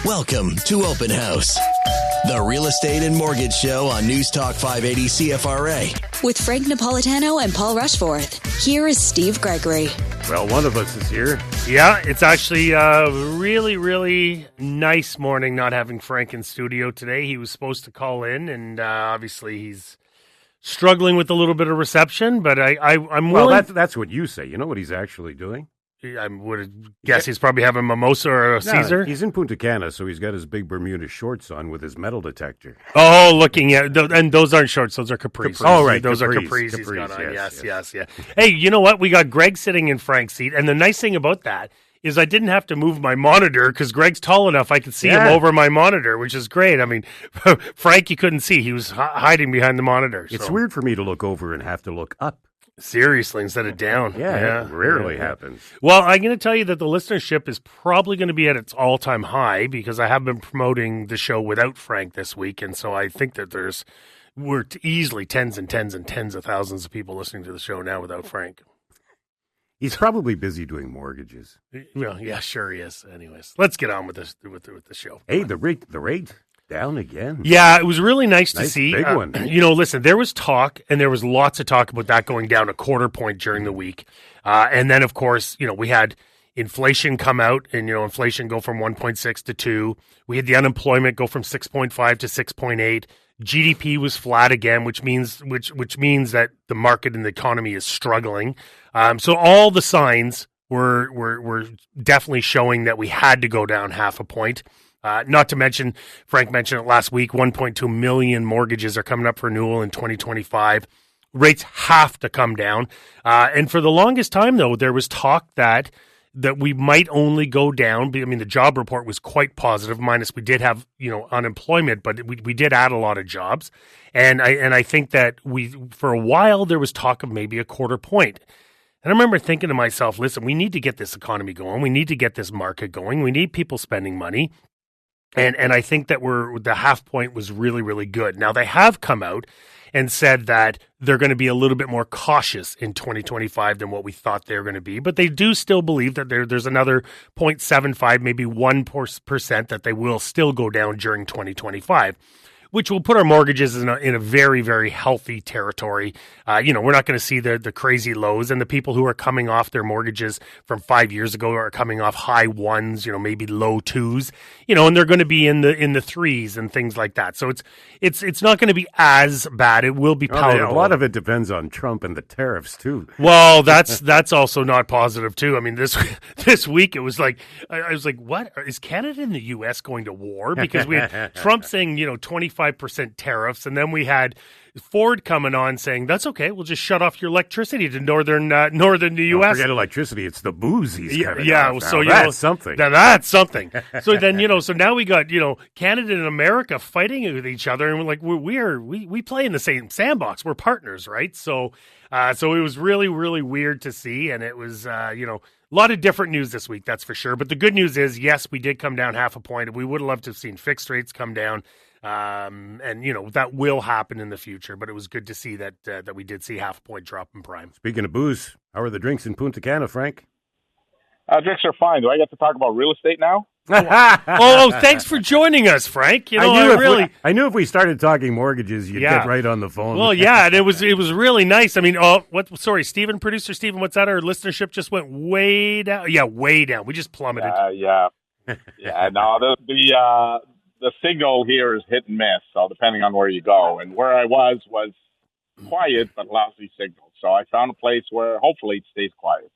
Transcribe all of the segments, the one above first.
Welcome to Open House, the real estate and mortgage show on News Talk 580 CFRA. With Frank Napolitano and Paul Rushforth, here is Steve Gregory. Well, one of us is here. Yeah, it's actually a really, really nice morning not having Frank in studio today. He was supposed to call in, and obviously he's struggling with a little bit of reception, but I'm willing... Well, that's what you say. You know what he's actually doing? I would guess he's probably having a mimosa or a Caesar. He's in Punta Cana, so he's got his big Bermuda shorts on with his metal detector. Oh, looking at... And those aren't shorts, those are capris. Oh, right. Those are capris he's got on. Yes. Hey, you know what? We got Greg sitting in Frank's seat, and the nice thing about that is I didn't have to move my monitor because Greg's tall enough I could see him over my monitor, which is great. I mean, Frank, you couldn't see. He was hiding behind the monitor. It's weird for me to look over and have to look up. Seriously, instead of down. Yeah, it rarely happens. Well, I'm going to tell you that the listenership is probably going to be at its all-time high because I have been promoting the show without Frank this week, and so I think that we're easily tens and tens and tens of thousands of people listening to the show now without Frank. He's probably busy doing mortgages. Well, yeah, sure he is. Anyways, let's get on with this with the show. Hey, the rate down again. Yeah, it was really nice to see. Big one. Listen, there was talk, and there was lots of talk about that going down a quarter point during the week. And then, of course, we had inflation come out, and, inflation go from 1.6 to 2. We had the unemployment go from 6.5 to 6.8. GDP was flat again, which means that the market and the economy is struggling. So all the signs were definitely showing that we had to go down half a point. Not to mention, Frank mentioned it last week, 1.2 million mortgages are coming up for renewal in 2025. Rates have to come down. And for the longest time, though, there was talk that we might only go down. I mean, the job report was quite positive, minus we did have, unemployment, but we did add a lot of jobs. And I think that for a while, there was talk of maybe a quarter point. And I remember thinking to myself, listen, we need to get this economy going. We need to get this market going. We need people spending money. And I think that the half point was really, really good. Now, they have come out and said that they're going to be a little bit more cautious in 2025 than what we thought they were going to be. But they do still believe that there's another 0.75, maybe 1% that they will still go down during 2025. Which will put our mortgages in a very, very healthy territory. We're not going to see the crazy lows, and the people who are coming off their mortgages from 5 years ago are coming off high ones, maybe low twos, and they're going to be in the threes and things like that. So it's not going to be as bad. It will be palatable. A lot of it depends on Trump and the tariffs too. Well, that's also not positive too. I mean, this week it was like I was like, what is Canada and the U.S. going to war? Because we had Trump saying 25% tariffs, and then we had Ford coming on saying that's okay, we'll just shut off your electricity to northern the U.S. Forget electricity; it's the booze he's cutting off now. So that's something. That's something. So then so now we got Canada and America fighting with each other, and we're like we play in the same sandbox. We're partners, right? So it was really, really weird to see, and it was a lot of different news this week, that's for sure. But the good news is, yes, we did come down half a point. We would have loved to have seen fixed rates come down. And that will happen in the future, but it was good to see that we did see half a point drop in prime. Speaking of booze, how are the drinks in Punta Cana, Frank? Drinks are fine. Do I get to talk about real estate now? Thanks for joining us, Frank. I knew if we started talking mortgages, you'd get right on the phone. Well, yeah, and it was really nice. I mean, Stephen, producer Stephen, what's that? Our listenership just went way down. Yeah, way down. We just plummeted. Yeah. No, the signal here is hit and miss, so depending on where you go. And where I was quiet but lousy signal. So I found a place where hopefully it stays quiet.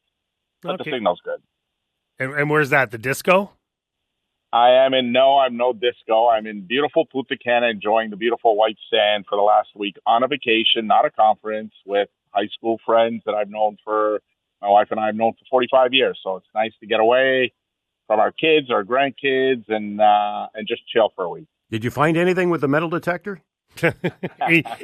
But the signal's good. And where's that? The disco? I'm no disco. I'm in beautiful Punta Cana enjoying the beautiful white sand for the last week on a vacation, not a conference, with high school friends that my wife and I have known for 45 years. So it's nice to get away from our kids, our grandkids, and just chill for a week. Did you find anything with the metal detector?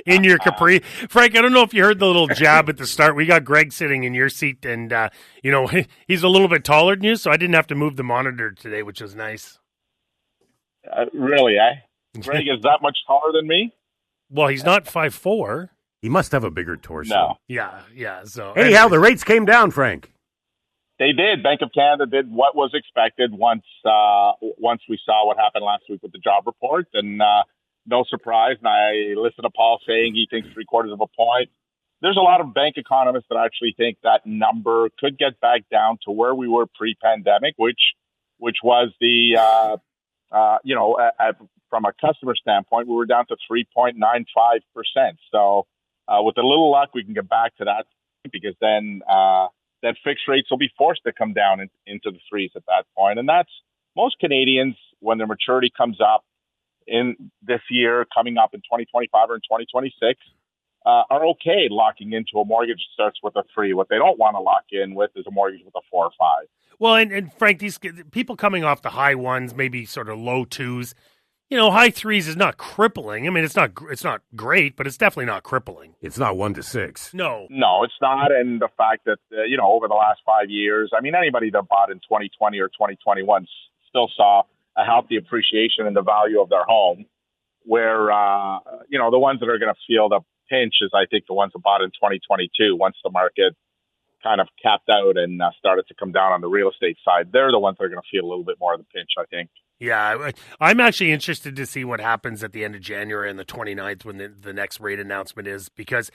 in your Capri? Frank, I don't know if you heard the little jab at the start. We got Greg sitting in your seat, and, he's a little bit taller than you, so I didn't have to move the monitor today, which was nice. Really, eh? Greg is that much taller than me? Well, he's not 5'4". He must have a bigger torso. No. Yeah. So anyhow, the rates came down, Frank. They did. Bank of Canada did what was expected once we saw what happened last week with the job report, and no surprise. And I listened to Paul saying he thinks 3/4 of a point. There's a lot of bank economists that actually think that number could get back down to where we were pre-pandemic, which was the from a customer standpoint, we were down to 3.95%. So with a little luck, we can get back to that, because then fixed rates will be forced to come down into the threes at that point. And that's most Canadians, when their maturity comes up in this year, coming up in 2025 or in 2026, are okay locking into a mortgage that starts with a 3. What they don't want to lock in with is a mortgage with a 4 or 5. Well, and Frank, these people coming off the high 1s, maybe sort of low 2s, high 3s is not crippling. I mean, it's not great, but it's definitely not crippling. It's not 1 to 6. No, it's not. And the fact that, over the last 5 years, I mean, anybody that bought in 2020 or 2021 still saw a healthy appreciation in the value of their home, where, the ones that are going to feel the pinch is, I think, the ones that bought in 2022, once the market kind of capped out and started to come down on the real estate side. They're the ones that are going to feel a little bit more of the pinch, I think. Yeah, I'm actually interested to see what happens at the end of January and the 29th when the next rate announcement is, because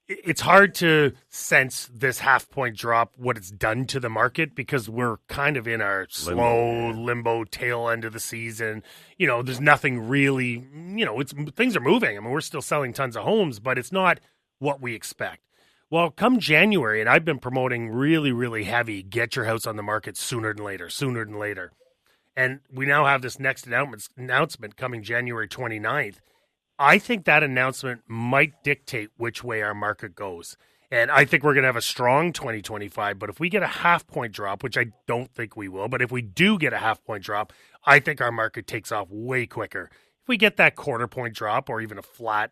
it's hard to sense this half-point drop, what it's done to the market, because we're kind of in our slow limbo tail end of the season. There's nothing really, things are moving. I mean, we're still selling tons of homes, but it's not what we expect. Well, come January, and I've been promoting really, really heavy, get your house on the market sooner than later. And we now have this next announcement coming January 29th. I think that announcement might dictate which way our market goes. And I think we're going to have a strong 2025. But if we get a half-point drop, which I don't think we will, but if we do get a half-point drop, I think our market takes off way quicker. If we get that quarter-point drop or even a flat,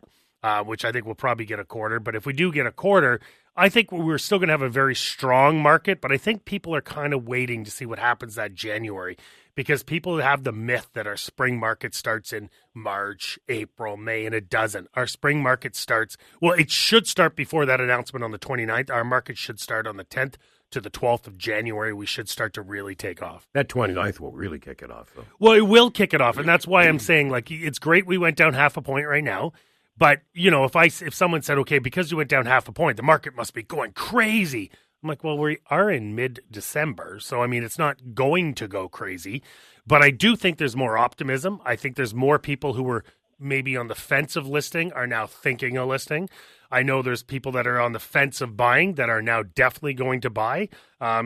which I think we'll probably get a quarter, but if we do get a quarter, I think we're still going to have a very strong market. But I think people are kind of waiting to see what happens that January, because people have the myth that our spring market starts in March, April, May, and it doesn't. Our spring market starts, it should start before that announcement on the 29th. Our market should start on the 10th to the 12th of January. We should start to really take off. That 29th will really kick it off, though. Well, it will kick it off, and that's why I'm saying, it's great we went down half a point right now. But, if someone said, okay, because you went down half a point, the market must be going crazy. I'm like, well, we are in mid-December, so, I mean, it's not going to go crazy. But I do think there's more optimism. I think there's more people who were maybe on the fence of listing are now thinking of listing. I know there's people that are on the fence of buying that are now definitely going to buy.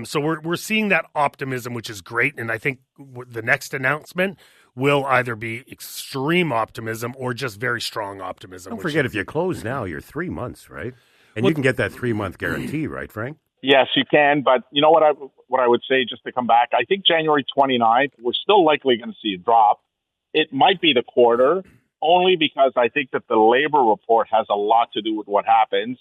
So we're seeing that optimism, which is great. And I think the next announcement will either be extreme optimism or just very strong optimism. Don't forget, if you close now, you're 3 months, right? And you can get that 3-month guarantee, right, Frank? Yes, you can. But you know what I would say, just to come back, I think January 29th, we're still likely going to see a drop. It might be the quarter, only because I think that the labor report has a lot to do with what happens.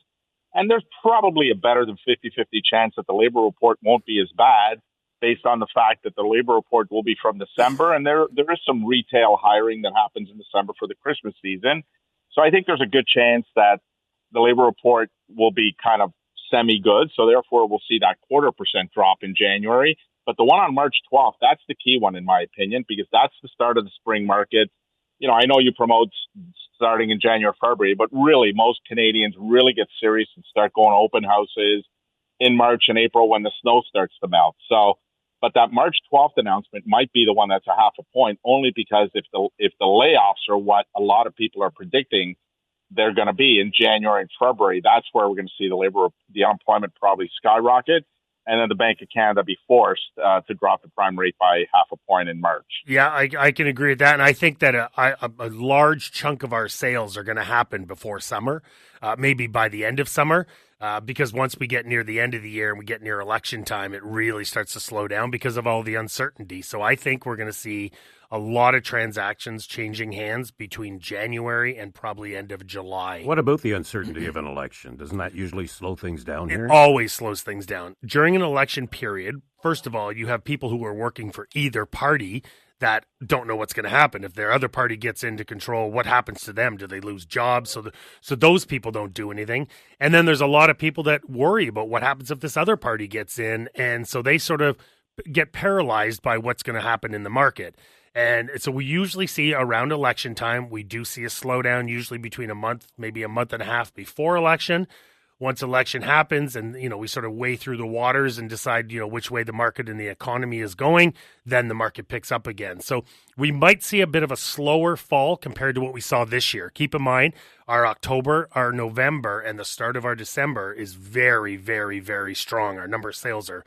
And there's probably a better than 50-50 chance that the labor report won't be as bad, based on the fact that the labor report will be from December. And there is some retail hiring that happens in December for the Christmas season. So I think there's a good chance that the labor report will be kind of semi-good. So therefore, we'll see that 0.25% drop in January. But the one on March 12th, that's the key one, in my opinion, because that's the start of the spring market. I know you promote starting in January, February, but really most Canadians really get serious and start going to open houses in March and April when the snow starts to melt. So, but that March 12th announcement might be the one that's a half a point, only because if the layoffs are what a lot of people are predicting they're going to be in January and February, that's where we're going to see the unemployment probably skyrocket, and then the Bank of Canada be forced to drop the prime rate by half a point in March. Yeah, I can agree with that, and I think that a large chunk of our sales are going to happen before summer, maybe by the end of summer, because once we get near the end of the year and we get near election time, it really starts to slow down because of all the uncertainty. So I think we're going to see a lot of transactions changing hands between January and probably end of July. What about the uncertainty of an election? Doesn't that usually slow things down here? It always slows things down. During an election period, first of all, you have people who are working for either party that don't know what's going to happen. If their other party gets into control, what happens to them? Do they lose jobs? So those people don't do anything. And then there's a lot of people that worry about what happens if this other party gets in. And so they sort of get paralyzed by what's going to happen in the market. And so we usually see around election time, we do see a slowdown, usually between a month, maybe a month and a half before election. Once election happens and, we sort of weigh through the waters and decide, which way the market and the economy is going, then the market picks up again. So we might see a bit of a slower fall compared to what we saw this year. Keep in mind, our October, our November, and the start of our December is very, very, very strong. Our number of sales are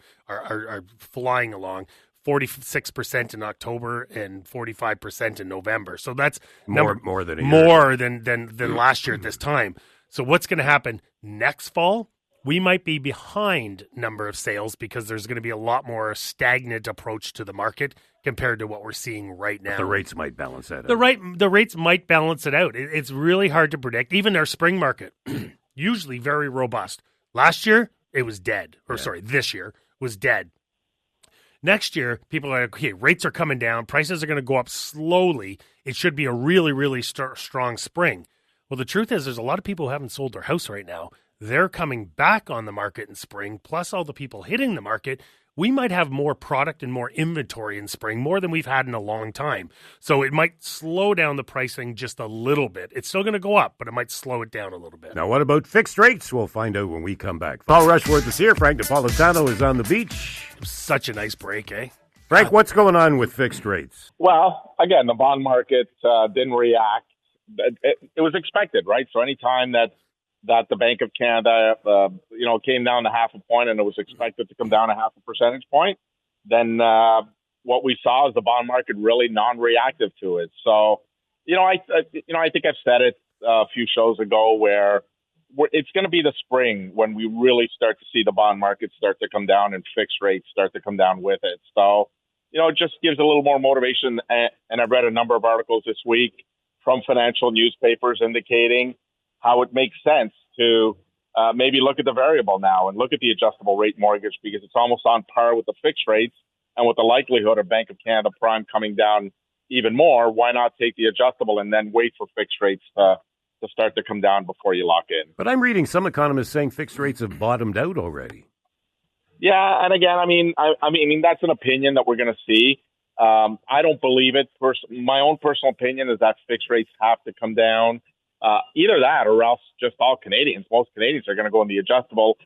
flying along. 46% in October and 45% in November. So that's more than a year. than last year at this time. So what's going to happen next fall? We might be behind number of sales because there's going to be a lot more stagnant approach to the market compared to what we're seeing right now. The rates might balance that out. The rates might balance it out. It's really hard to predict. Even our spring market, usually very robust. Last year, it was dead. This year was dead. Next year, people are like, okay, rates are coming down. Prices are going to go up slowly. It should be a really, really strong spring. Well, the truth is there's a lot of people who haven't sold their house right now. They're coming back on the market in spring, plus all the people hitting the market. We might have more product and more inventory in spring, more than we've had in a long time. So it might slow down the pricing just a little bit. It's still going to go up, but it might slow it down a little bit. Now, what about fixed rates? We'll find out when we come back. Paul Rushforth is here. Frank Napolitano is on the beach. Such a nice break, eh? Frank, what's going on with fixed rates? Well, again, the bond market didn't react. It was expected, right? So anytime that the Bank of Canada, came down to half a point, and it was expected to come down a half a percentage point, then what we saw is the bond market really non-reactive to it. So, I think I've said it a few shows ago where it's going to be the spring when we really start to see the bond market start to come down and fixed rates start to come down with it. So, it just gives a little more motivation. And I've read a number of articles this week from financial newspapers indicating how it makes sense to maybe look at the variable now and look at the adjustable rate mortgage because it's almost on par with the fixed rates, and with the likelihood of Bank of Canada prime coming down even more, why not take the adjustable and then wait for fixed rates to start to come down before you lock in? But I'm reading some economists saying fixed rates have bottomed out already. Yeah, and again, I mean that's an opinion that we're going to see. I don't believe it. My own personal opinion is that fixed rates have to come down. Either that or else just all Canadians. Most Canadians are going to go in the adjustable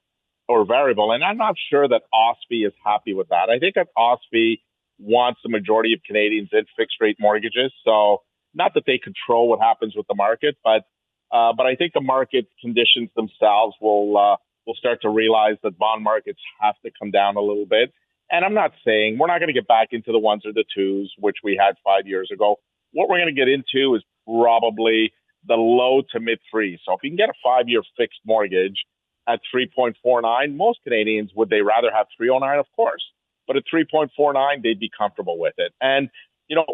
or variable. And I'm not sure that OSFI is happy with that. I think that OSFI wants the majority of Canadians in fixed rate mortgages. So not that they control what happens with the market, but I think the market conditions themselves will start to realize that bond markets have to come down a little bit. And I'm not saying we're not going to get back into the ones or the twos, which we had 5 years ago. What we're going to get into is probably the low to mid threes. So if you can get a 5-year fixed mortgage at 3.49, most Canadians, would they rather have 3.09? Of course. But at 3.49, they'd be comfortable with it. And,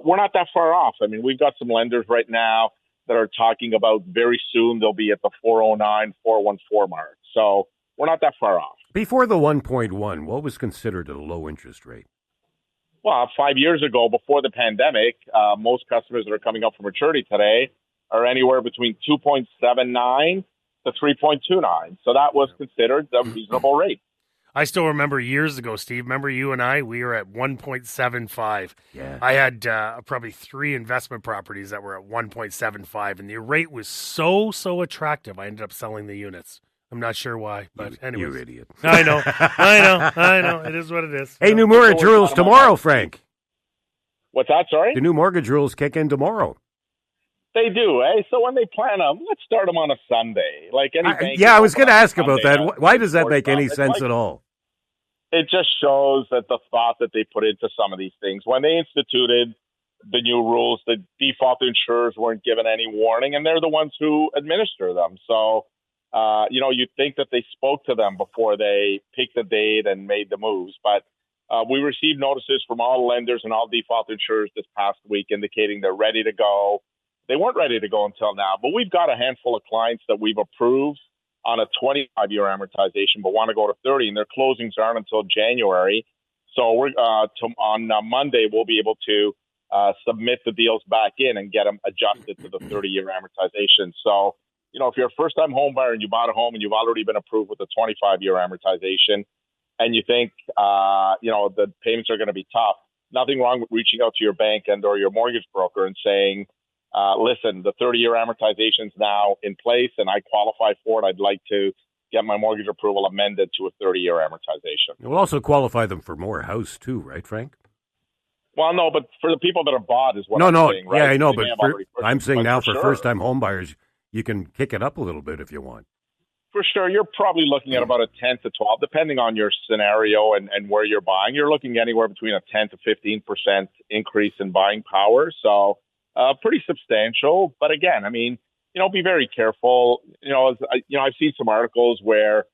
we're not that far off. I mean, we've got some lenders right now that are talking about very soon they'll be at the 4.09, 4.14 mark. So we're not that far off. Before the 1.1, what was considered a low interest rate? Well, 5 years ago, before the pandemic, most customers that are coming up for maturity today are anywhere between 2.79 to 3.29. So that was considered a reasonable rate. I still remember years ago, Steve. Remember you and I? We were at 1.75. Yeah. I had probably 3 investment properties that were at 1.75, and the rate was so attractive. I ended up selling the units. I'm not sure why, but anyway. You idiot. I know. It is what it is. Hey, new mortgage rules tomorrow, Frank. What's that, sorry? The new mortgage rules kick in tomorrow. They do, eh? So when they plan them, let's start them on a Sunday. Like any bank. I was going to ask about that. Why does that make any sense at all? It just shows that the thought that they put into some of these things. When they instituted the new rules, the default insurers weren't given any warning, and they're the ones who administer them. So, you'd think that they spoke to them before they picked the date and made the moves. But we received notices from all lenders and all default insurers this past week indicating they're ready to go. They weren't ready to go until now, but we've got a handful of clients that we've approved on a 25-year amortization but want to go to 30, and their closings aren't until January. So on Monday, we'll be able to submit the deals back in and get them adjusted to the 30-year amortization. So, if you're a first-time home buyer and you bought a home and you've already been approved with a 25-year amortization and you think, the payments are going to be tough, nothing wrong with reaching out to your bank and or your mortgage broker and saying, listen, the 30-year amortization is now in place and I qualify for it. I'd like to get my mortgage approval amended to a 30-year amortization. It will also qualify them for more house too, right, Frank? Well, no, but for the people that are bought is what I'm saying, right? Yeah, I know, They but I'm saying now for sure, first-time home buyers, you can kick it up a little bit if you want. For sure, you're probably looking at about a 10 to 12, depending on your scenario and where you're buying. You're looking anywhere between a 10 to 15% increase in buying power, so pretty substantial. But again, be very careful. I've seen some articles where,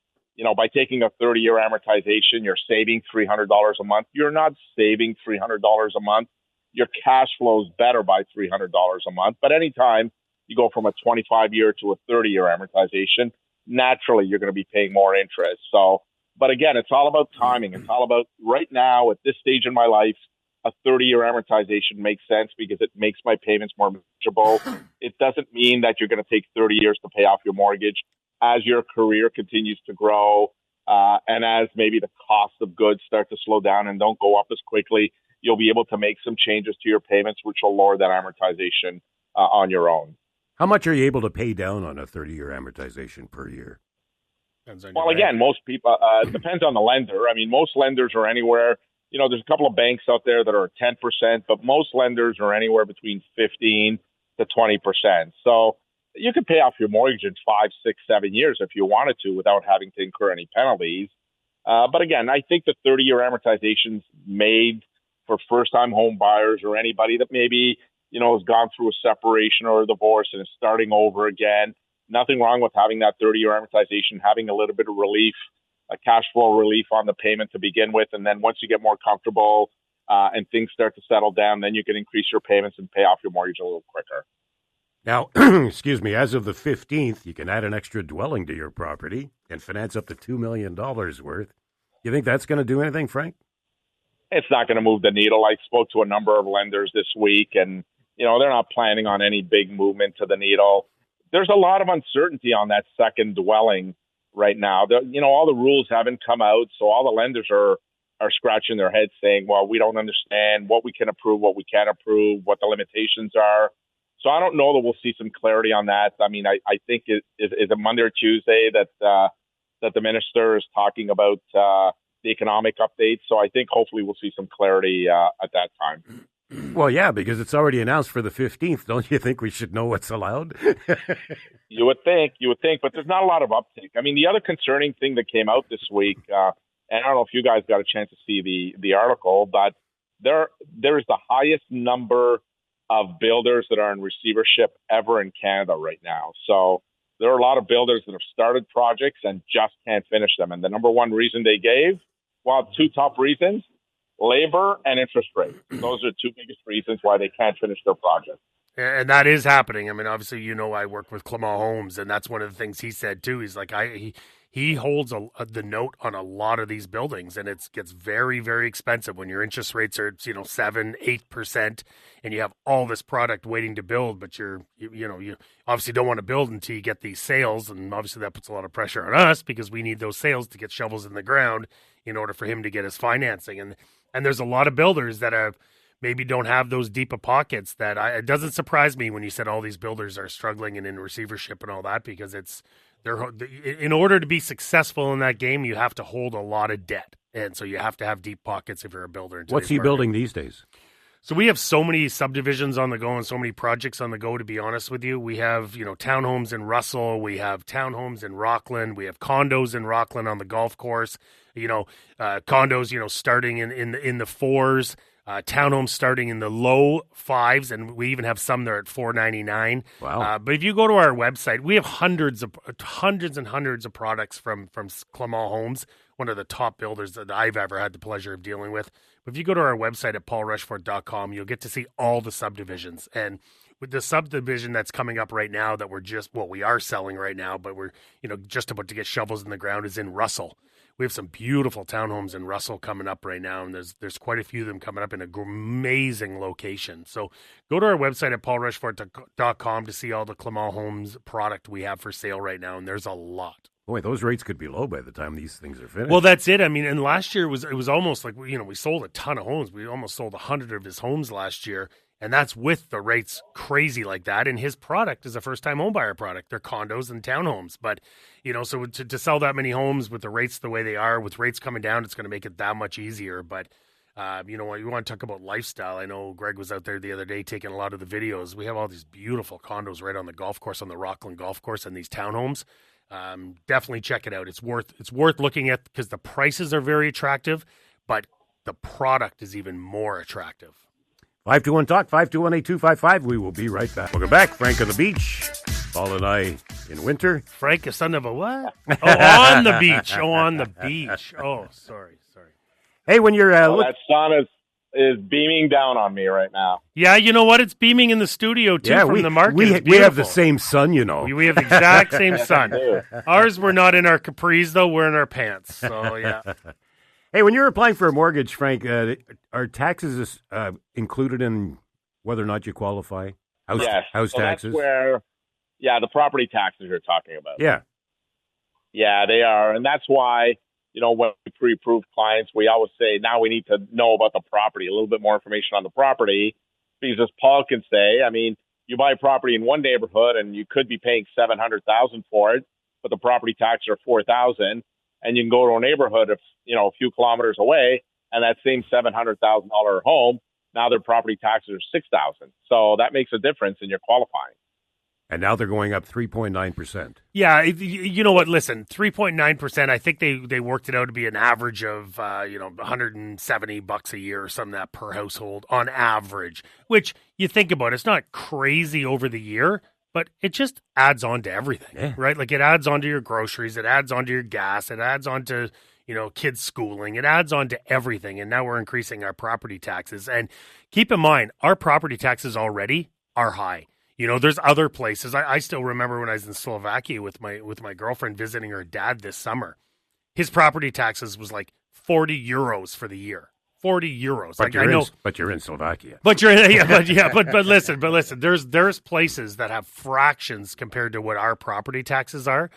by taking a 30-year amortization, you're saving $300 a month. You're not saving $300 a month. Your cash flow is better by $300 a month. But anytime you go from a 25-year to a 30-year amortization, naturally you're going to be paying more interest. So, but again, it's all about timing. It's all about right now at this stage in my life, a 30-year amortization makes sense because it makes my payments more manageable. It doesn't mean that you're going to take 30 years to pay off your mortgage. As your career continues to grow and as maybe the cost of goods start to slow down and don't go up as quickly, you'll be able to make some changes to your payments, which will lower that amortization on your own. How much are you able to pay down on a 30-year amortization per year? Well, again, most people, it depends on the lender. Most lenders are anywhere, there's a couple of banks out there that are 10%, but most lenders are anywhere between 15 to 20%. So you could pay off your mortgage in 5, 6, 7 years if you wanted to without having to incur any penalties. But again, I think the 30-year amortization's made for first-time home buyers or anybody that maybe, has gone through a separation or a divorce and is starting over again. Nothing wrong with having that 30-year amortization, having a little bit of relief, a cash flow relief on the payment to begin with. And then once you get more comfortable and things start to settle down, then you can increase your payments and pay off your mortgage a little quicker. Now, excuse me, as of the 15th, you can add an extra dwelling to your property and finance up to $2 million worth. You think that's going to do anything, Frank? It's not going to move the needle. I spoke to a number of lenders this week, and, they're not planning on any big movement to the needle. There's a lot of uncertainty on that second dwelling right now. All the rules haven't come out, so all the lenders are scratching their heads saying, well, we don't understand what we can approve, what we can't approve, what the limitations are. So I don't know that we'll see some clarity on that. I think is it Monday or Tuesday that the minister is talking about the economic updates. So I think hopefully we'll see some clarity at that time. Well, yeah, because it's already announced for the 15th. Don't you think we should know what's allowed? You would think, but there's not a lot of uptake. The other concerning thing that came out this week, and I don't know if you guys got a chance to see the article, but there is the highest number of builders that are in receivership ever in Canada right now. So there are a lot of builders that have started projects and just can't finish them. And the number one reason they gave, two top reasons, labor and interest rate. Those are the two biggest reasons why they can't finish their project. And that is happening. Obviously, I work with Clement Homes, and that's one of the things he said too. He's like, he holds the note on a lot of these buildings, and it gets very, very expensive when your interest rates are 7-8%, and you have all this product waiting to build, but you obviously don't want to build until you get these sales, and obviously that puts a lot of pressure on us because we need those sales to get shovels in the ground in order for him to get his financing. And there's a lot of builders that maybe don't have those deeper pockets. It doesn't surprise me when you said all these builders are struggling and in receivership and all that, because in order to be successful in that game, you have to hold a lot of debt. And so you have to have deep pockets if you're a builder. What's he building these days? So we have so many subdivisions on the go and so many projects on the go, to be honest with you. We have, townhomes in Russell. We have townhomes in Rockland. We have condos in Rockland on the golf course. Condos, starting in the fours. Townhomes starting in the low fives, and we even have some there at $499. Wow! But if you go to our website, we have hundreds and hundreds of products from Clement Homes, one of the top builders that I've ever had the pleasure of dealing with. But if you go to our website at paulrushforth.com, you'll get to see all the subdivisions. And with the subdivision that's coming up right now that we are selling right now, but we're just about to get shovels in the ground, is in Russell. We have some beautiful townhomes in Russell coming up right now, and there's quite a few of them coming up in an amazing location. So go to our website at paulrushforth.com to see all the Clement Homes product we have for sale right now, and there's a lot. Boy, those rates could be low by the time these things are finished. Well, that's it. I mean, and last year it was almost like, we sold a ton of homes. We almost sold 100 of his homes last year, and that's with the rates crazy like that. And his product is a first-time home buyer product. They're condos and townhomes. But, so to sell that many homes with the rates the way they are, with rates coming down, it's going to make it that much easier. But, you want to talk about lifestyle. I know Greg was out there the other day taking a lot of the videos. We have all these beautiful condos right on the golf course, on the Rockland Golf Course, and these townhomes. Definitely check it out. It's worth looking at because the prices are very attractive, but the product is even more attractive. 521-TALK, 521-8255. We will be right back. Welcome back. Frank on the beach. Paul and I in winter. Frank, a son of a what? Oh, on the beach. Oh, on the beach. Oh, sorry. Hey, when you're... that sun is beaming down on me right now. Yeah, you know what? It's beaming in the studio, too, from the market. We have the same sun, We have the exact same sun. Ours, we're not in our capris, though. We're in our pants. So, yeah. Hey, when you're applying for a mortgage, Frank, are taxes included in whether or not you qualify? Yes. House taxes? That's where, the property taxes you're talking about. Yeah. Yeah, they are. And that's why, when we pre-approve clients, we always say, now we need to know about the property, a little bit more information on the property. Because as Paul can say, I mean, you buy a property in one neighborhood and you could be paying $700,000 for it, but the property taxes are $4,000. And you can go to a neighborhood a few kilometers away, and that same $700,000 home, now their property taxes are $6,000. So that makes a difference in your qualifying. And now they're going up 3.9%. Yeah, you know what? Listen, 3.9%. I think they worked it out to be an average of $170 a year or something that per household on average. Which you think about, it's not crazy over the year. But it just adds on to everything, right? Like it adds on to your groceries, it adds on to your gas, it adds on to, kids' schooling, it adds on to everything. And now we're increasing our property taxes. And keep in mind, our property taxes already are high. There's other places. I still remember when I was in Slovakia with my girlfriend visiting her dad this summer. His property taxes was like €40 for the year. €40. But you're in Slovakia. But listen. There's places that have fractions compared to what our property taxes are.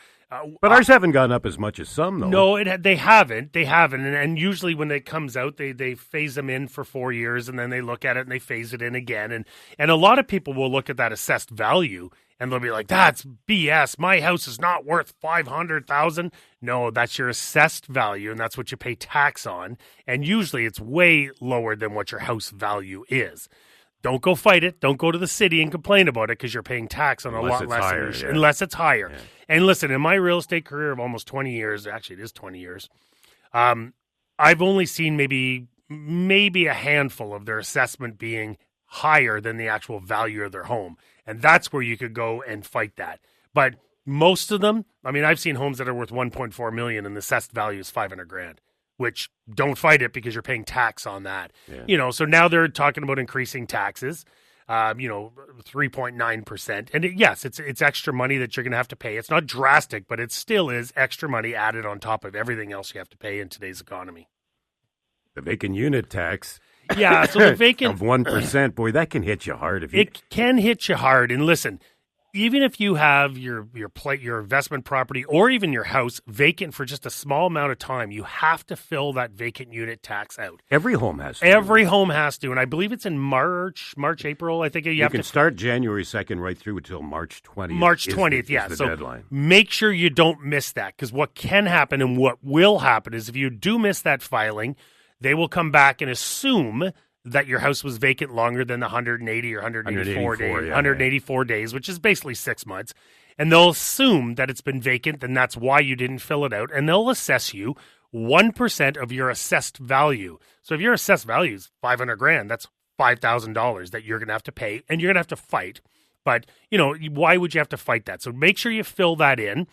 But ours haven't gone up as much as some, though. No, they haven't. And usually when it comes out, they phase them in for 4 years, and then they look at it and they phase it in again. And a lot of people will look at that assessed value, and they'll be like, "That's BS. My house is not worth $500,000." No, that's your assessed value, and that's what you pay tax on. And usually it's way lower than what your house value is. Don't go fight it. Don't go to the city and complain about it because you're paying tax on a lot less unless it's higher. Yeah. And listen, in my real estate career of almost 20 years, actually it is 20 years, I've only seen maybe a handful of their assessment being higher than the actual value of their home. And that's where you could go and fight that. But most of them, I mean, I've seen homes that are worth $1.4 million and the assessed value is $500,000. Which don't fight it because you're paying tax on that. Yeah. So now they're talking about increasing taxes, 3.9%. And it's extra money that you're going to have to pay. It's not drastic, but it still is extra money added on top of everything else you have to pay in today's economy. The vacant unit tax. Yeah, so the vacant of 1%, boy, that can hit you hard. It can hit you hard. And listen, even if you have your investment property or even your house vacant for just a small amount of time, you have to fill that vacant unit tax out. Every home has to. Every home has to. And I believe it's in March, April. I think you have to start January 2nd right through until March 20th. March 20th, is the deadline. Make sure you don't miss that, because what can happen and what will happen is if you do miss that filing, they will come back and assume that your house was vacant longer than the 180 or 184 days, which is basically 6 months. And they'll assume that it's been vacant, and that's why you didn't fill it out. And they'll assess you 1% of your assessed value. So if your assessed value is $500,000, that's $5,000 that you're going to have to pay, and you're going to have to fight. But, why would you have to fight that? So make sure you fill that in.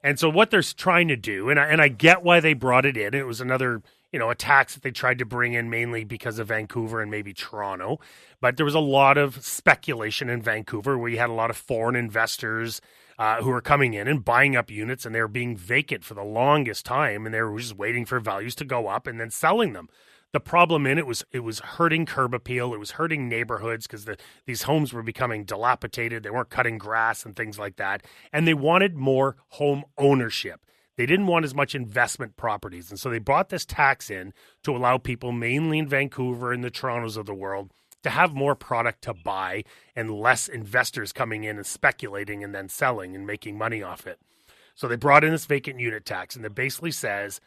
And so what they're trying to do, and I get why they brought it in. It was another, a tax that they tried to bring in mainly because of Vancouver and maybe Toronto. But there was a lot of speculation in Vancouver where you had a lot of foreign investors who were coming in and buying up units, and they were being vacant for the longest time, and they were just waiting for values to go up and then selling them. The problem it was hurting curb appeal. It was hurting neighborhoods because these homes were becoming dilapidated. They weren't cutting grass and things like that. And they wanted more home ownership. They didn't want as much investment properties. And so they brought this tax in to allow people mainly in Vancouver and the Torontos of the world to have more product to buy and less investors coming in and speculating and then selling and making money off it. So they brought in this vacant unit tax, and it basically says,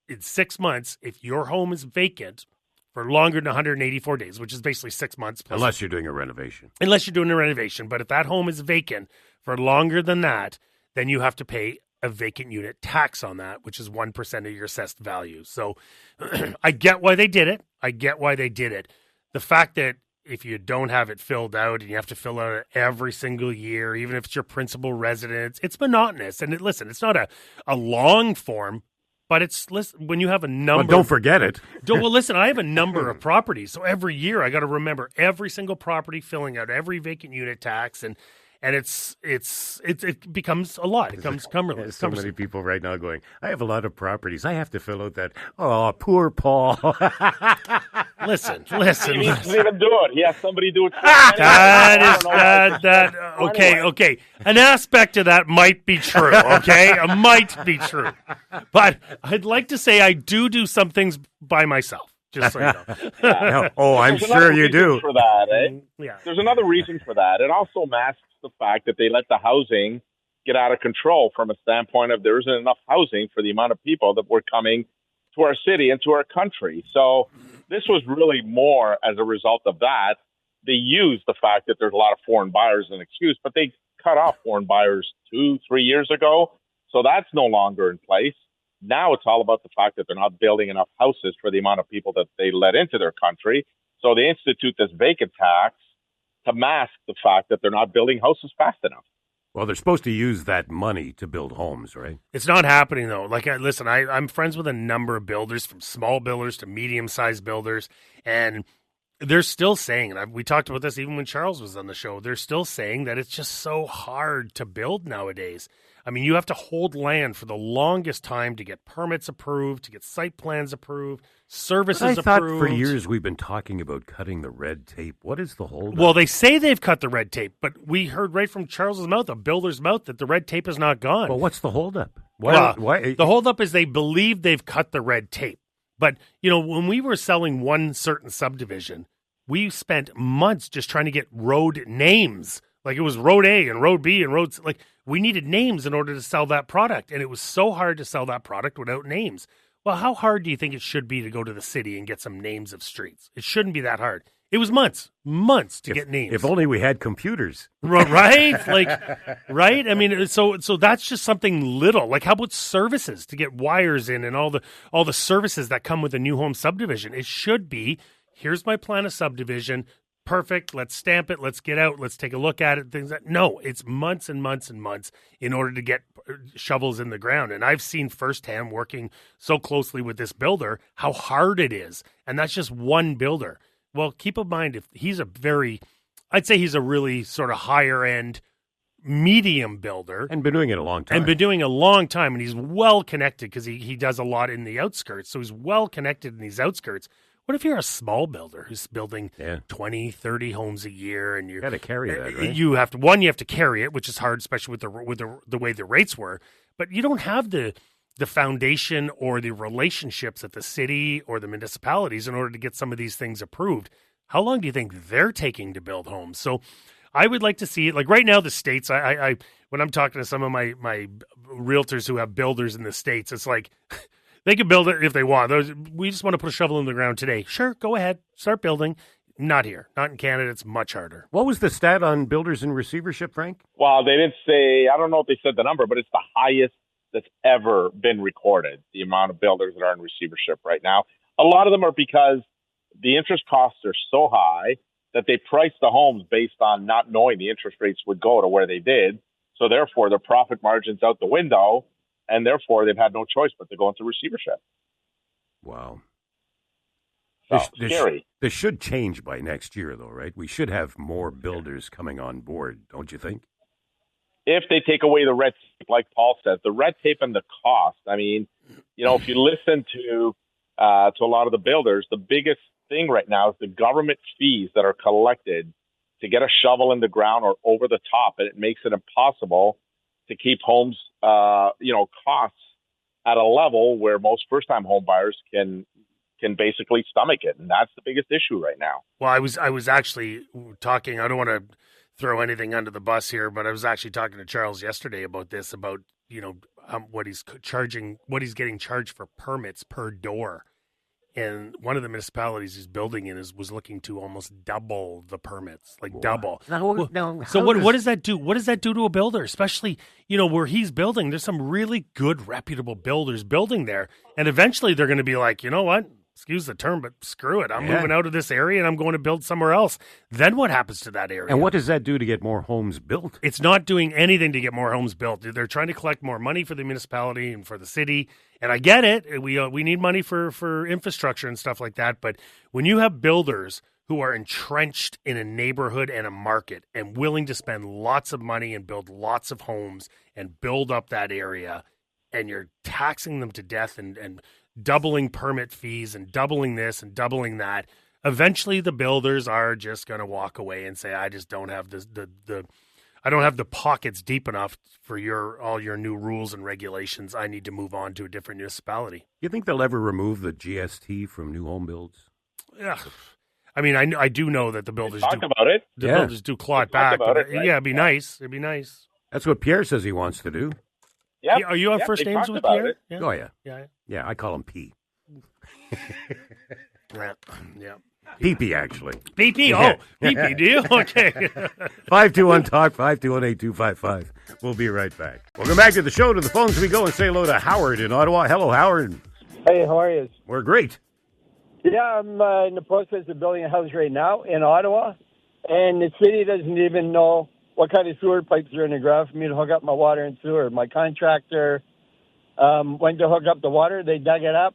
in 6 months, if your home is vacant for longer than 184 days, which is basically 6 months. Unless you're doing a renovation. Unless you're doing a renovation. But if that home is vacant for longer than that, then you have to pay a vacant unit tax on that, which is 1% of your assessed value. So I get why they did it. The fact that if you don't have it filled out and you have to fill out every single year, even if it's your principal residence, it's monotonous. And it's not a long form. But when you have a number. But don't forget it. Well, listen, I have a number of properties. So every year I got to remember every single property, filling out every vacant unit tax. And it becomes a lot. It becomes cumbersome. There's so many people right now going, I have a lot of properties. I have to fill out that. Oh, poor Paul. Listen. He doesn't even do it. He has somebody do it. Okay. An aspect of that might be true, okay? It might be true. But I'd like to say I do some things by myself. Just so you know. I'm sure you do. For that, Yeah. There's another reason for that. It also masks the fact that they let the housing get out of control from a standpoint of there isn't enough housing for the amount of people that were coming to our city and to our country. So this was really more as a result of that. They used the fact that there's a lot of foreign buyers as an excuse, but they cut off foreign buyers 2-3 years ago. So that's no longer in place. Now it's all about the fact that they're not building enough houses for the amount of people that they let into their country. So they institute this vacant tax to mask the fact that they're not building houses fast enough. Well, they're supposed to use that money to build homes, right? It's not happening, though. I'm friends with a number of builders, from small builders to medium-sized builders, and they're still saying, and we talked about this even when Charles was on the show, they're still saying that it's just so hard to build nowadays. I mean, you have to hold land for the longest time to get permits approved, to get site plans approved, services approved. I thought for years we've been talking about cutting the red tape. What is the holdup? Well, they say they've cut the red tape, but we heard right from Charles's mouth, a builder's mouth, that the red tape is not gone. Well, what's the holdup? Why? The holdup is they believe they've cut the red tape. But, when we were selling one certain subdivision, we spent months just trying to get road names. Like it was Road A and Road B and Roads. Like we needed names in order to sell that product. And it was so hard to sell that product without names. Well, how hard do you think it should be to go to the city and get some names of streets? It shouldn't be that hard. It was months to get names. If only we had computers. Right? Right? I mean, so that's just something little. Like how about services to get wires in and all the services that come with a new home subdivision? It should be, here's my plan of subdivision. Perfect. Let's stamp it. Let's get out. Let's take a look at it. No, it's months and months and months in order to get shovels in the ground. And I've seen firsthand, working so closely with this builder, how hard it is. And that's just one builder. Well, keep in mind, if he's I'd say he's a really sort of higher end medium builder. And been doing it a long time. And he's well connected because he does a lot in the outskirts. So he's well connected in these outskirts. What if you're a small builder who's building 20, 30 homes a year, and you got to carry that, right? You have to carry it, which is hard, especially with the way the rates were. But you don't have the foundation or the relationships at the city or the municipalities in order to get some of these things approved. How long do you think they're taking to build homes? So I would like to see it. Like right now, the States, I when I'm talking to some of my realtors who have builders in the States, it's like they can build it if they want. We just want to put a shovel in the ground today. Sure, go ahead. Start building. Not here. Not in Canada. It's much harder. What was the stat on builders in receivership, Frank? Well, they didn't say, I don't know if they said the number, but it's the highest that's ever been recorded, the amount of builders that are in receivership right now. A lot of them are because the interest costs are so high that they price the homes based on not knowing the interest rates would go to where they did. So therefore, their profit margin's out the window, and therefore they've had no choice but to go into receivership. Wow. So, scary. This should change by next year, though, right? We should have more builders coming on board, don't you think? If they take away the red tape, like Paul says, the red tape and the cost. I mean, if you listen to a lot of the builders, the biggest thing right now is the government fees that are collected to get a shovel in the ground or over the top, and it makes it impossible to keep homes, costs at a level where most first-time home buyers can basically stomach it, and that's the biggest issue right now. Well, I was actually talking. I don't want to throw anything under the bus here, but I was actually talking to Charles yesterday about this, about what he's getting charged for permits per door. And one of the municipalities he's building in was looking to almost double the permits, double. So what does that do? What does that do to a builder, especially, where he's building? There's some really good, reputable builders building there. And eventually they're going to be like, you know what? Excuse the term, but screw it. I'm moving out of this area and I'm going to build somewhere else. Then what happens to that area? And what does that do to get more homes built? It's not doing anything to get more homes built. They're trying to collect more money for the municipality and for the city. And I get it. We need money for infrastructure and stuff like that. But when you have builders who are entrenched in a neighborhood and a market and willing to spend lots of money and build lots of homes and build up that area, and you're taxing them to death and doubling permit fees and doubling this and doubling that, eventually the builders are just going to walk away and say, I just don't have I don't have the pockets deep enough for all your new rules and regulations. I need to move on to a different municipality. You think they'll ever remove the GST from new home builds? Yeah. I mean, I do know that the builders builders do claw it back. Right? Yeah, it'd be nice. It'd be nice. That's what Pierre says he wants to do. Yeah. Are you on first names with Pierre? Yeah. Oh, yeah. Yeah. Yeah, I call him P. Yeah. PP, actually. PP? Oh, PP, do you? Okay. 521-TALK, 521-8255. We'll be right back. Welcome back to the show. To the phones we go and say hello to Howard in Ottawa. Hello, Howard. Hey, how are you? We're great. Yeah, I'm in the process of building a house right now in Ottawa, and the city doesn't even know what kind of sewer pipes are in the ground for me to hook up my water and sewer. My contractor went to hook up the water. They dug it up,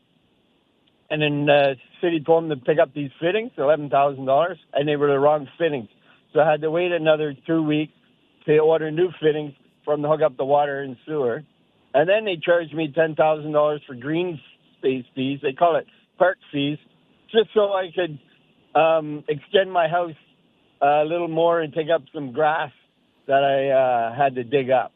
and then the city told them to pick up these fittings, $11,000, and they were the wrong fittings. So I had to wait another 2 weeks to order new fittings from to hook up the water and sewer. And then they charged me $10,000 for green space fees. They call it park fees, just so I could extend my house a little more and take up some grass that I had to dig up.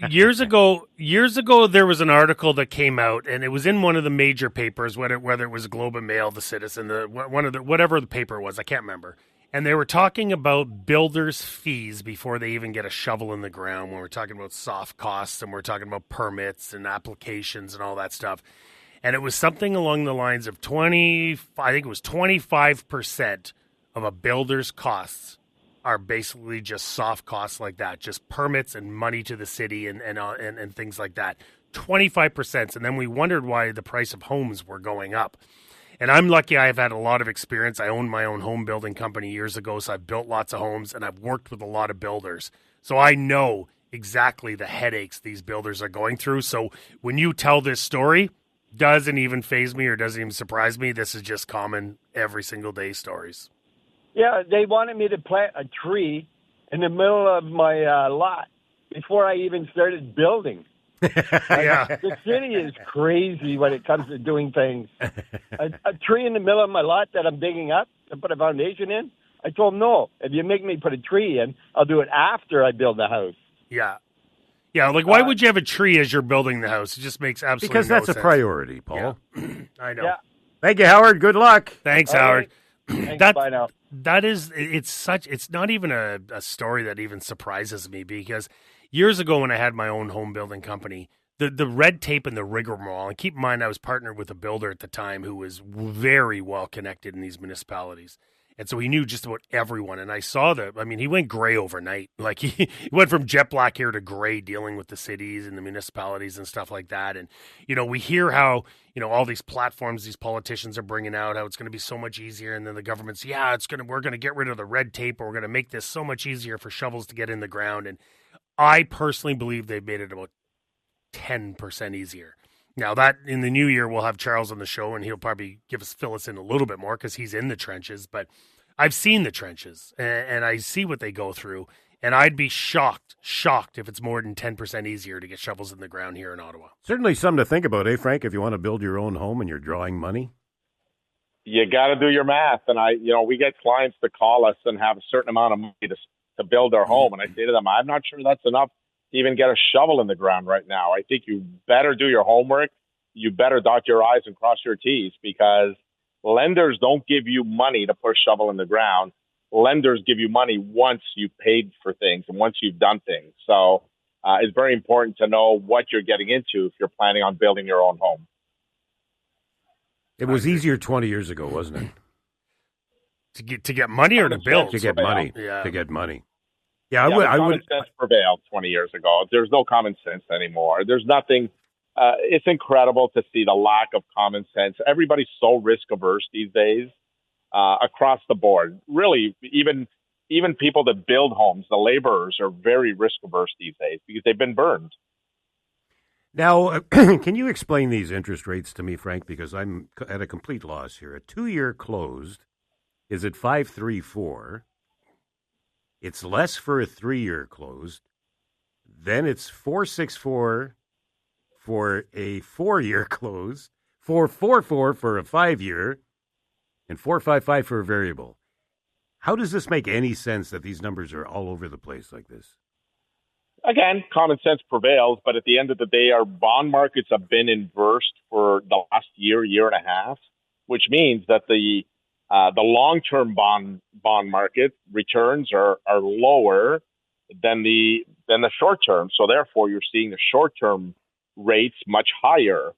Years ago, there was an article that came out, and it was in one of the major papers, whether it was Globe and Mail, The Citizen, whatever the paper was, I can't remember. And they were talking about builders' fees before they even get a shovel in the ground. When we're talking about soft costs, and we're talking about permits and applications and all that stuff. And it was something along the lines of 25% of a builder's costs are basically just soft costs like that, just permits and money to the city and things like that. 25%. And then we wondered why the price of homes were going up. And I'm lucky I've had a lot of experience. I owned my own home building company years ago, so I've built lots of homes, and I've worked with a lot of builders. So I know exactly the headaches these builders are going through. So when you tell this story, doesn't even faze me or doesn't even surprise me. This is just common every single day stories. Yeah, they wanted me to plant a tree in the middle of my lot before I even started building. Yeah. The city is crazy when it comes to doing things. A tree in the middle of my lot that I'm digging up to put a foundation in, I told them, no, if you make me put a tree in, I'll do it after I build the house. Yeah. Yeah, like why would you have a tree as you're building the house? It just makes absolutely no sense. Because that's a priority, Paul. Yeah. I know. Yeah. Thank you, Howard. Good luck. Thanks, Howard. Thanks, bye now. It's not even a story that even surprises me, because years ago when I had my own home building company, the red tape and the rigmarole, and keep in mind I was partnered with a builder at the time who was very well connected in these municipalities. And so he knew just about everyone. And I saw he went gray overnight. Like he went from jet black hair to gray dealing with the cities and the municipalities and stuff like that. And, we hear how, all these platforms these politicians are bringing out, how it's going to be so much easier. And then the government's, we're going to get rid of the red tape, or we're going to make this so much easier for shovels to get in the ground. And I personally believe they've made it about 10% easier. Now that in the new year, we'll have Charles on the show, and he'll probably fill us in a little bit more because he's in the trenches. But I've seen the trenches, and I see what they go through. And I'd be shocked if it's more than 10% easier to get shovels in the ground here in Ottawa. Certainly something to think about, Frank, if you want to build your own home and you're drawing money. You got to do your math. And we get clients to call us and have a certain amount of money to build their home. And I say to them, I'm not sure that's enough to even get a shovel in the ground right now. I think you better do your homework. You better dot your I's and cross your T's, because lenders don't give you money to put a shovel in the ground. Lenders give you money once you've paid for things and once you've done things. So it's very important to know what you're getting into if you're planning on building your own home. It was easier 20 years ago, wasn't it? To get money or to build? To get money. Yeah. To get money. Yeah, common sense prevailed 20 years ago. There's no common sense anymore. There's nothing. It's incredible to see the lack of common sense. Everybody's so risk averse these days, across the board. Really, even people that build homes, the laborers, are very risk averse these days because they've been burned. Now, can you explain these interest rates to me, Frank? Because I'm at a complete loss here. A 2-year closed is at 5.34. It's less for a 3-year closed. Then it's 4.64 for a 4-year closed, 4.44 for a 5-year, and 4.55 for a variable. How does this make any sense that these numbers are all over the place like this? Again, common sense prevails, but at the end of the day, our bond markets have been inversed for the last year and a half, which means that the long-term bond market returns are lower than the short term. So therefore, you're seeing the short-term rates much higher.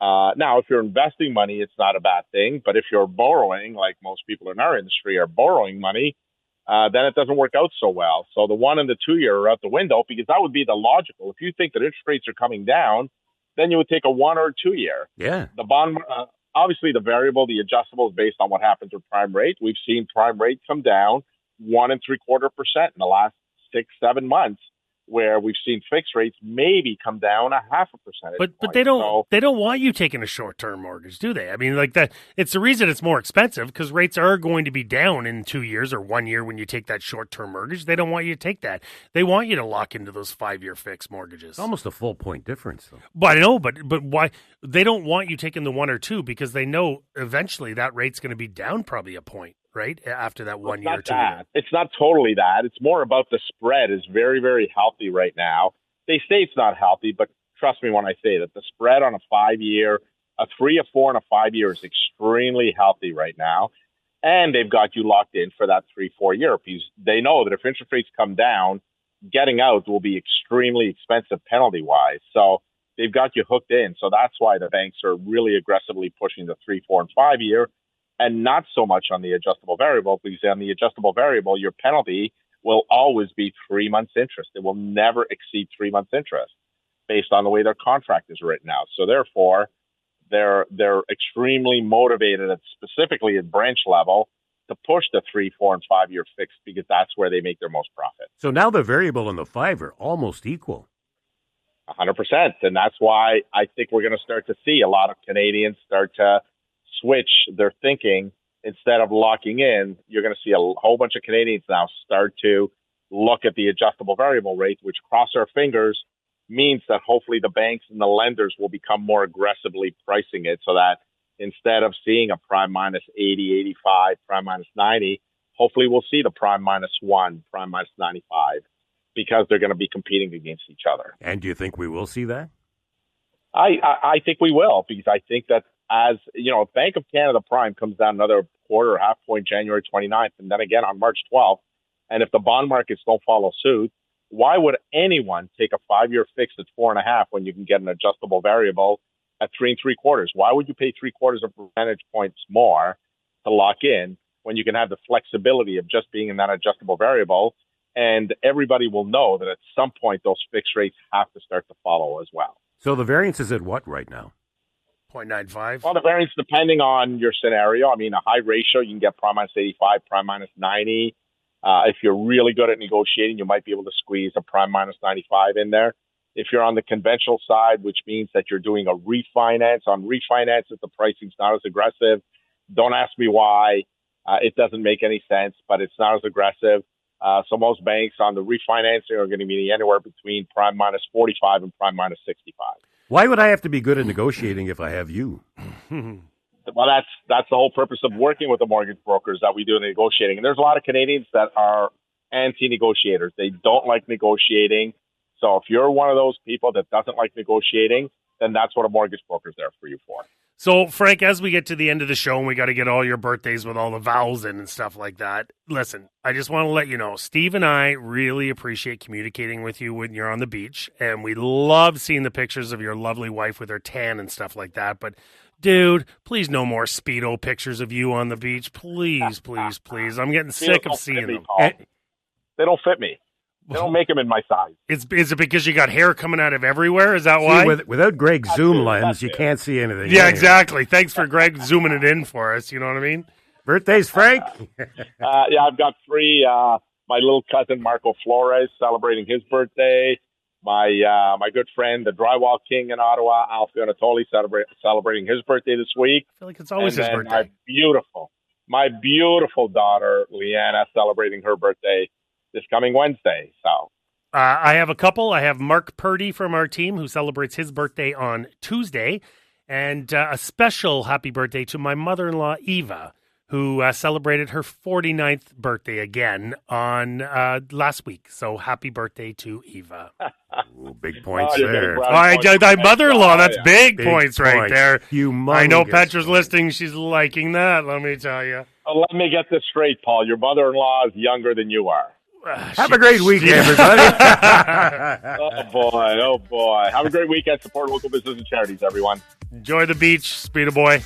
Now, if you're investing money, it's not a bad thing. But if you're borrowing, like most people in our industry are borrowing money, then it doesn't work out so well. So the 1 and the 2-year are out the window, because that would be the logical. If you think that interest rates are coming down, then you would take a 1 or 2-year. Yeah. The bond, obviously the variable, the adjustable is based on what happens with prime rate. We've seen prime rate come down 1.75% in the last 6-7 months, where we've seen fixed rates maybe come down 0.5%. But they don't want you taking a short-term mortgage, do they? I mean, like that. It's the reason it's more expensive, because rates are going to be down in 2 years or 1 year when you take that short-term mortgage. They don't want you to take that. They want you to lock into those 5-year fixed mortgages. It's almost a full point difference, though. But I know, but why they don't want you taking the 1 or 2, because they know eventually that rate's going to be down probably a point. Right after that 1 year, 2 year. It's not totally that. It's more about the spread is very, very healthy right now. They say it's not healthy, but trust me when I say that the spread on a 5-year, a 3, a 4, and a 5-year is extremely healthy right now. And they've got you locked in for that 3-4 year, because they know that if interest rates come down, getting out will be extremely expensive penalty wise. So they've got you hooked in. So that's why the banks are really aggressively pushing the 3, 4, and 5 year. And not so much on the adjustable variable, because on the adjustable variable, your penalty will always be 3 months interest. It will never exceed 3 months interest based on the way their contract is written out. So therefore, they're extremely motivated, specifically at branch level, to push the 3, 4, and 5 year fixed, because that's where they make their most profit. So now the variable and the 5 are almost equal. 100%. And that's why I think we're going to start to see a lot of Canadians start to switch their thinking. Instead of locking in, you're going to see a whole bunch of Canadians now start to look at the adjustable variable rate, which, cross our fingers, means that hopefully the banks and the lenders will become more aggressively pricing it, so that instead of seeing a prime minus 80, 85, prime minus 90, hopefully we'll see the prime minus 1, prime minus 95, because they're going to be competing against each other. And do you think we will see that? I think we will, because I think that, as you know, if Bank of Canada prime comes down another quarter or half point January 29th, and then again on March 12th, and if the bond markets don't follow suit, why would anyone take a 5-year fix at 4.5 when you can get an adjustable variable at 3 3/4? Why would you pay 3/4 of percentage points more to lock in when you can have the flexibility of just being in that adjustable variable? And everybody will know that at some point those fixed rates have to start to follow as well. So the variance is at what right now? 0.95. Well, the variance, depending on your scenario. I mean, a high ratio, you can get prime minus 85, prime minus 90. If you're really good at negotiating, you might be able to squeeze a prime minus 95 in there. If you're on the conventional side, which means that you're doing a refinance, on refinances, the pricing's not as aggressive. Don't ask me why. It doesn't make any sense, but it's not as aggressive. So most banks on the refinancing are going to be anywhere between prime minus 45 and prime minus 65. Why would I have to be good at negotiating if I have you? Well, that's the whole purpose of working with the mortgage brokers, that we do the negotiating. And there's a lot of Canadians that are anti-negotiators. They don't like negotiating. So if you're one of those people that doesn't like negotiating, then that's what a mortgage broker's there for you for. So, Frank, as we get to the end of the show and we got to get all your birthdays with all the vowels in and stuff like that, listen, I just want to let you know, Steve and I really appreciate communicating with you when you're on the beach, and we love seeing the pictures of your lovely wife with her tan and stuff like that. But, dude, please no more Speedo pictures of you on the beach. Please, please, please. I'm getting sick of seeing them. They don't fit me. They don't make them in my size. Is it because you got hair coming out of everywhere? Is that why? Without Greg's zoom lens, you can't see anything. Yeah, exactly. Thanks for Greg zooming it in for us. You know what I mean? Birthdays, Frank? Yeah, I've got 3. My little cousin, Marco Flores, celebrating his birthday. My good friend, the drywall king in Ottawa, Alfio Anatoli, celebrating his birthday this week. I feel like it's always his birthday. My beautiful daughter, Leanna, celebrating her birthday this coming Wednesday. So I have a couple. I have Mark Purdy from our team who celebrates his birthday on Tuesday, and a special happy birthday to my mother-in-law, Eva, who celebrated her 49th birthday again on last week. So happy birthday to Eva. Ooh, big points there. My mother-in-law, that's big points right there. Humongous. I know Petra's listening. She's liking that, let me tell you. Let me get this straight, Paul. Your mother-in-law is younger than you are. Have a great weekend, everybody. Oh, boy. Have a great weekend. Support local business and charities, everyone. Enjoy the beach, Speedo boy.